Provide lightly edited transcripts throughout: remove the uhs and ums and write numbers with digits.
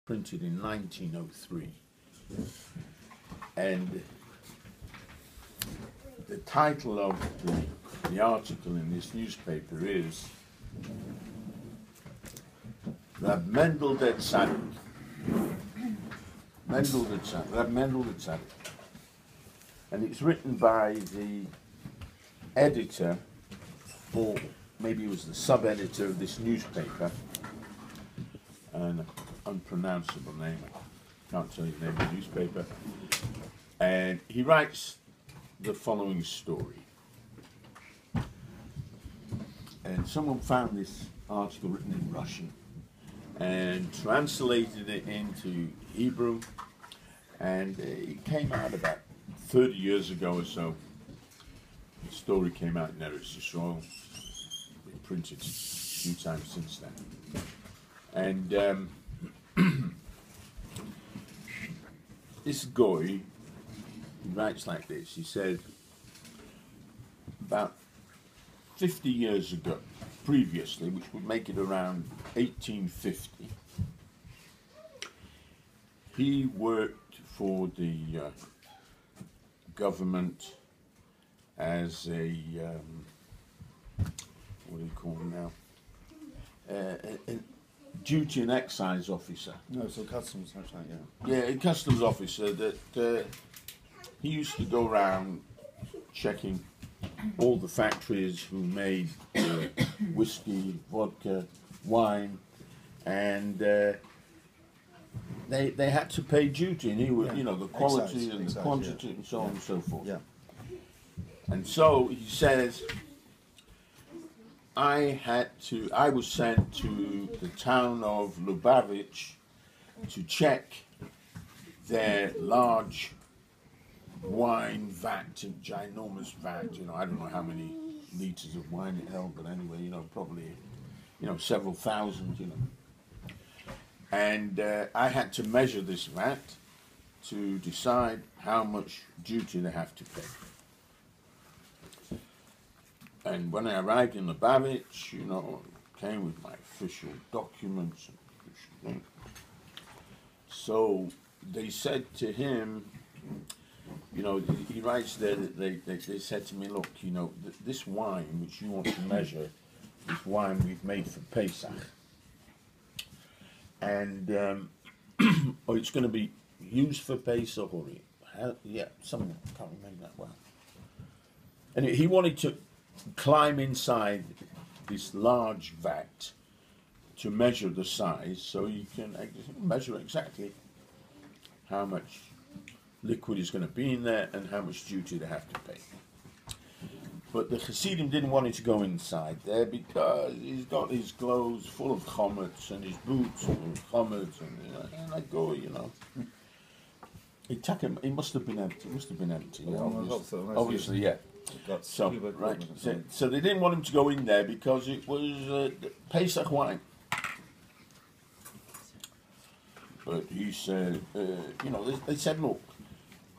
printed in 1903, and the title of the article in this newspaper is Rab Mendel der Tzaddik. Rab Mendel der Tzaddik. And it's written by the editor, or maybe it was the sub-editor of this newspaper, an unpronounceable name, I can't tell you the name of the newspaper, and he writes the following story. And someone found this article written in Russian and translated it into Hebrew, and it came out about 30 years ago or so. The story came out in Eretz Yisrael. Been printed a few times since then. And this guy, he writes like this. He said, about 50 years ago, previously, which would make it around 1850, he worked for the government as a, what do you call him now? A duty and excise officer. No, so customs, like that, yeah. Yeah, a customs officer that he used to go around checking all the factories who made whiskey, vodka, wine, and they had to pay duty, and he would, you know, the quality and the quantity and so on and so forth. Yeah. And so he says, I was sent to the town of Lubavitch to check their large wine vat, a ginormous vat, you know, I don't know how many liters of wine it held, but anyway, you know, probably, you know, several thousand, you know. And I had to measure this vat to decide how much duty they have to pay. And when I arrived in Lubavitch, you know, came with my official documents and official thing. So they said to him, you know, he writes there that they said to me, look, you know, this wine which you want to measure, this wine we've made for Pesach, and or it's going to be used for Pesach, or yeah, something, I can't remember that well. And he wanted to climb inside this large vat to measure the size, so you can measure exactly how much liquid is going to be in there and how much duty they have to pay. But the Hasidim didn't want him to go inside there because he's got his clothes full of chametz and his boots full of chametz, and I go, you know. He took him. He must have been empty. Yeah, obviously, yeah. So, right. So they didn't want him to go in there because it was Pesach wine. But he said, you know, they said, look,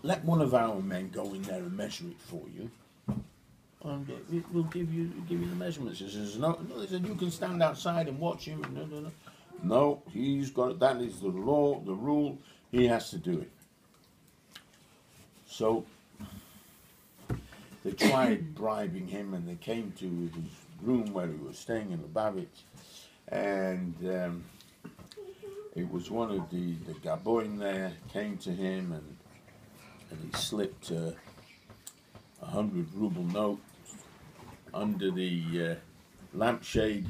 let one of our men go in there and measure it for you, and we'll give you the measurements. He says, no, they said, you can stand outside and watch him. No, he's got it. That is the law, the rule. He has to do it. So they tried bribing him, and they came to his room where he was staying in Lubavitch, and it was one of the Gaboim there came to him, and he slipped a 100 ruble note under the lampshade,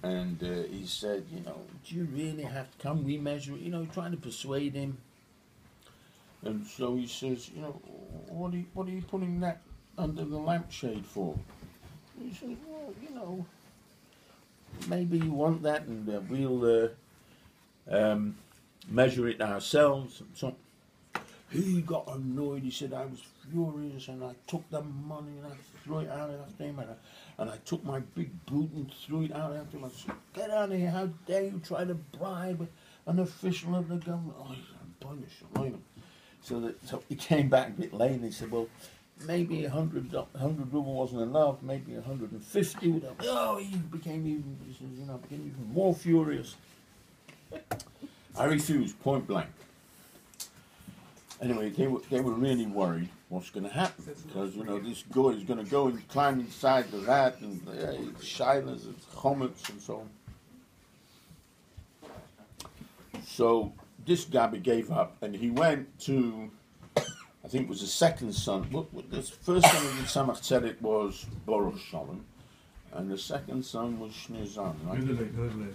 and he said, you know, do you really have to come remeasure it? You know, trying to persuade him. And so he says, you know, what are you putting that under the lampshade for? He says, well, you know, maybe you want that, and we'll measure it ourselves. And so he got annoyed. He said, I was furious, and I took the money and I threw it out after him, and I took my big boot and threw it out after him. I said, get out of here! How dare you try to bribe an official of the government? Oh, he's a So he came back a bit late, and he said, well, maybe 100 ruble wasn't enough, maybe 150 would have. Oh, he became even more furious. I refused, point blank. Anyway, they were really worried what's going to happen, because, you know, this guy is going to go and climb inside the rat, and shilas and chomets and so on. So this Gabby gave up, and he went to, I think it was the second son. The first son of the Tzemach Tzedek was Baruch Shalom, and the second son was Shneur Zalman, right?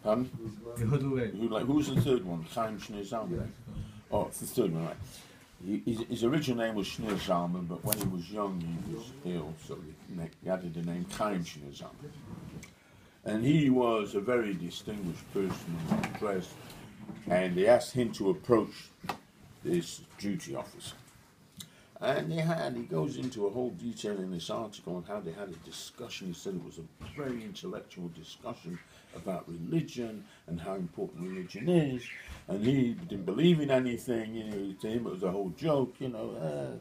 Pardon? Who's the third one? Chaim Shneur Zalman. Oh, it's the third one, right? His original name was Shneur Zalman, but when he was young, he was ill, so he added the name Chaim Shneur Zalman. And he was a very distinguished person in the press, and they asked him to approach this duty officer. And he goes into a whole detail in this article on how they had a discussion. He said it was a very intellectual discussion about religion and how important religion is. And he didn't believe in anything, you know, to him it was a whole joke, you know.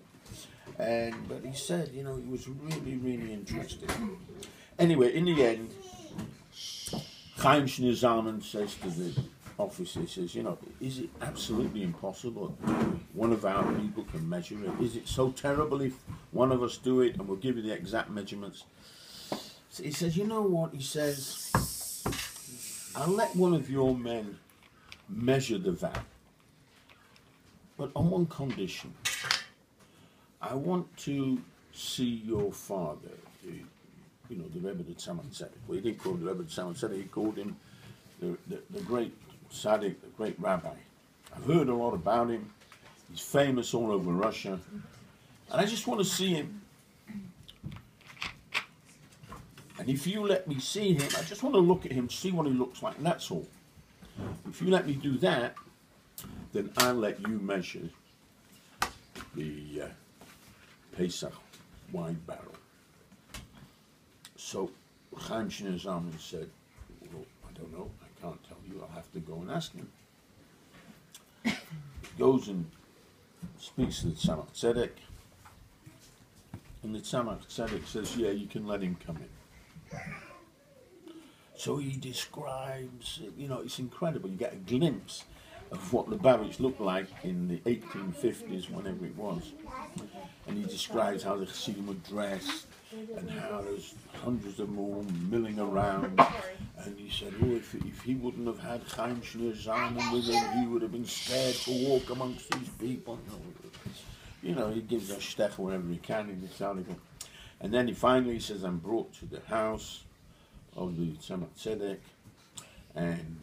But he said, you know, he was really, really interested. Anyway, in the end, Chaim Shneur Zalman says to the officer, he says, you know, is it absolutely impossible one of our people can measure it? Is it so terrible if one of us do it and we'll give you the exact measurements? So he says, you know what? He says, I'll let one of your men measure the vat, but on one condition. I want to see your father, the Rebbe the Tzemach Tzedek. Well, he didn't call him the Rebbe the Tzemach Tzedek, he called him the great Tzaddik, the great rabbi. I've heard a lot about him. He's famous all over Russia. And I just want to see him. And if you let me see him, I just want to look at him, see what he looks like, and that's all. If you let me do that, then I'll let you measure the Pesach wine barrel. So Chaim Shneur Zalman said, well, I don't know, I can't tell you, I'll have to go and ask him. He goes and speaks to the Tzemach Tzedek, and the Tzemach Tzedek says, yeah, you can let him come in. So he describes, you know, it's incredible, you get a glimpse of what the Lubavitch looked like in the 1850s, whenever it was. And he describes how the Chassidim were dressed, and how there's hundreds of them all milling around. And he said, oh, if he wouldn't have had Chaim Shneur Zalman with him, he would have been scared to walk amongst these people. You know, he gives a shtech wherever he can in this article. And then he finally says, I'm brought to the house of the Tzemach Tzedek, and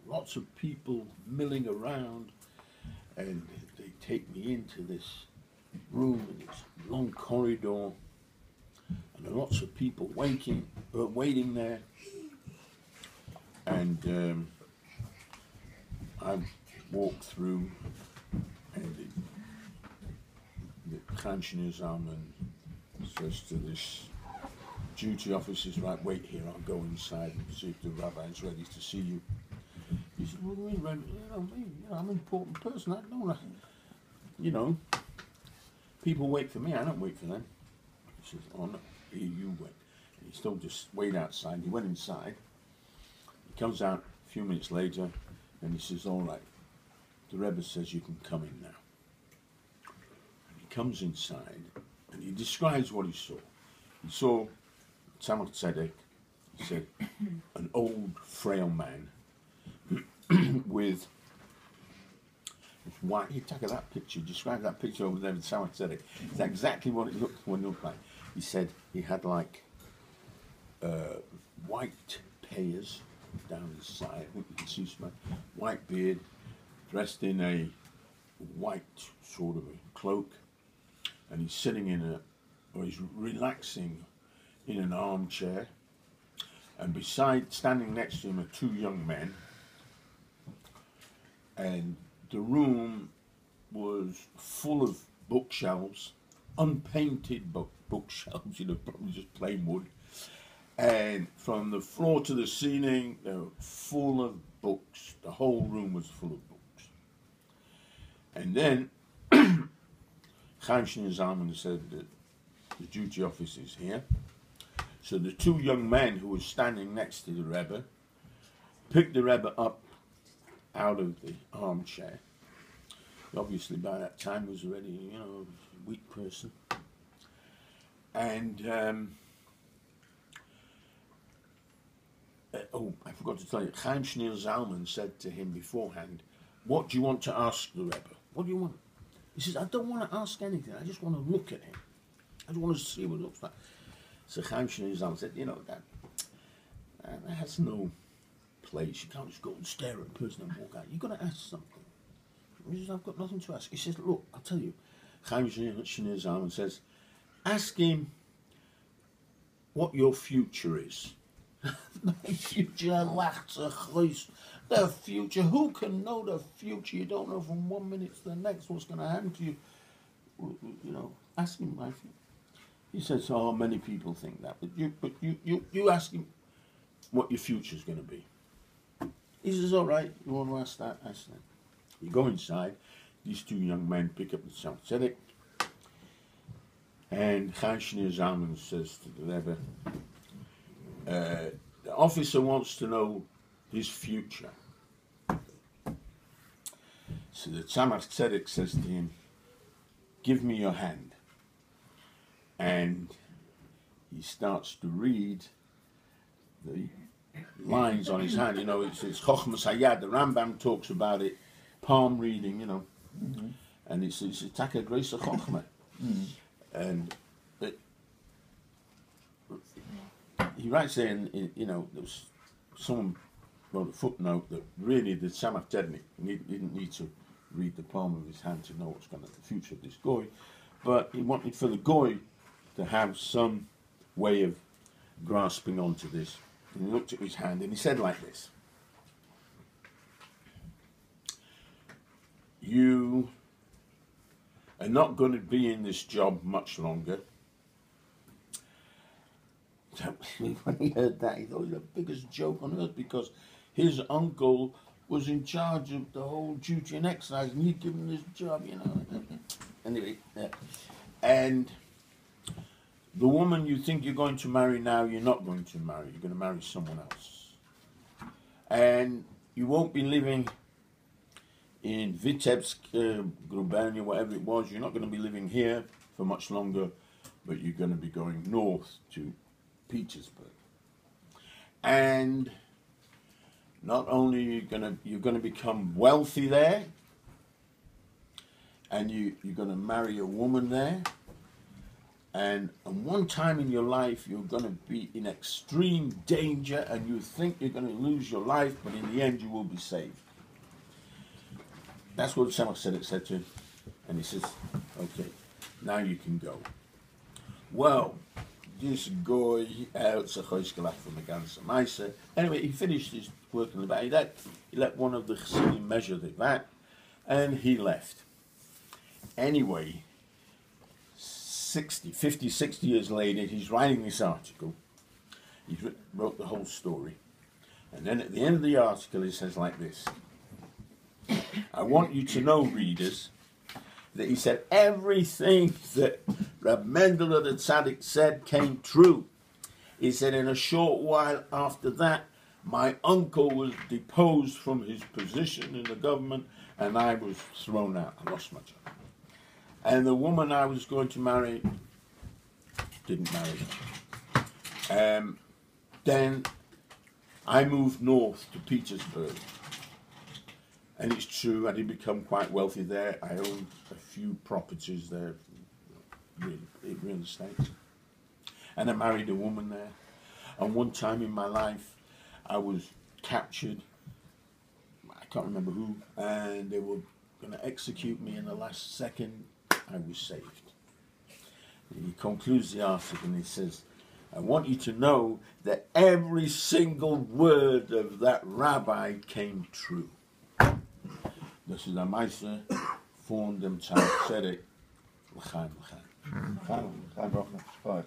lots of people milling around, and they take me into this room, and it's a long corridor, and there are lots of people waiting there, and I walk through, and the Chaim Shneur Zalman says to this duty officer, right, wait here, I'll go inside and see if the rabbi is ready to see you. He said, well, I'm an important person, I don't know, you know, people wait for me, I don't wait for them. He says, oh no, here you wait. And he still just wait outside. He went inside. He comes out a few minutes later, and he says, all right, the Rebbe says you can come in now. And he comes inside, and he describes what he saw. He saw Tzemach Tzedek, he said, an old, frail man with white. You take that picture, describe that picture over there with Tzemach Tzedek. It's exactly what it looked like. He said he had like white pears down his side. I think you can see some white beard, dressed in a white sort of a cloak, and he's sitting or he's relaxing in an armchair, and standing next to him are two young men, and the room was full of bookshelves, unpainted bookshelves, you know, probably just plain wood, and from the floor to the ceiling they were full of books. The whole room was full of books. And then Chaim Shneur Zalman said that the duty officer is here. So the two young men who were standing next to the Rebbe picked the Rebbe up out of the armchair. Obviously, by that time, was already, a weak person. And, I forgot to tell you, Chaim Shneir Zalman said to him beforehand, "What do you want to ask the Rebbe? What do you want?" He says, "I don't want to ask anything. I just want to look at him. I just want to see what it looks like." So Chaim Shneir Zalman said, that has no place. You can't just go and stare at a person and walk out. You've got to ask something. He says, "I've got nothing to ask." He says, "Look, I'll tell you." Chaim Shneir Zalman says, "Ask him what your future is." The future, who can know the future? You don't know from one minute to the next what's going to happen to you. Ask him my future. He says, "Oh, many people think that, but you ask him what your future's going to be." He says, "All right, you want to ask that? Ask that." You go inside, these two young men pick up the Tzemach Tzedek, and Chaim Shneir Zalman says to the Rebbe, the officer wants to know his future. So the Tzemach Tzedek says to him, "Give me your hand." And he starts to read the lines on his hand. It's Chochmas Hayad. The Rambam talks about it, palm reading, and it's Taka Grace of Chochmah. And he writes there, there was someone wrote a footnote that really the Tzemach Tzedek didn't need to read the palm of his hand to know what's going to be the future of this goy, but he wanted for the goy to have some way of grasping onto this. And he looked at his hand and he said like this: "You are not going to be in this job much longer." When he heard that, he thought it was the biggest joke on earth, because his uncle was in charge of the whole duty and exercise, and he'd given him this job, Anyway, and the woman you think you're going to marry now, you're not going to marry. You're going to marry someone else. And you won't be living in Vitebsk, Gubernia, whatever it was. You're not going to be living here for much longer, but you're going to be going north to Petersburg. And not only you're going to become wealthy there, and you're going to marry a woman there, and one time in your life you're going to be in extreme danger, and you think you're going to lose your life, but in the end you will be saved. That's what Tzemach Tzedek said to him, and he says, "Okay, now you can go." Well, this guy anyway, he finished his work in the back. He let one of the Chassidim measure the back, and he left. Anyway, 50, 60 years later, he's writing this article. He wrote the whole story. And then at the end of the article, he says like this: "I want you to know, readers, that," he said, "everything that Rab Mendel the Tzaddik said came true." He said, "In a short while after that, my uncle was deposed from his position in the government, and I was thrown out. I lost my job. And the woman I was going to marry didn't marry her. Then I moved north to Petersburg. And it's true, I did become quite wealthy there. I owned a few properties there, real estate. And I married a woman there. And one time in my life, I was captured. I can't remember who. And they were going to execute me in the last second. I was saved." And he concludes the article and he says, "I want you to know that every single word of that rabbi came true." Das ist der Meister von dem Tzemach Tzedek. L'chaim, l'chaim. L'chaim, l'chaim,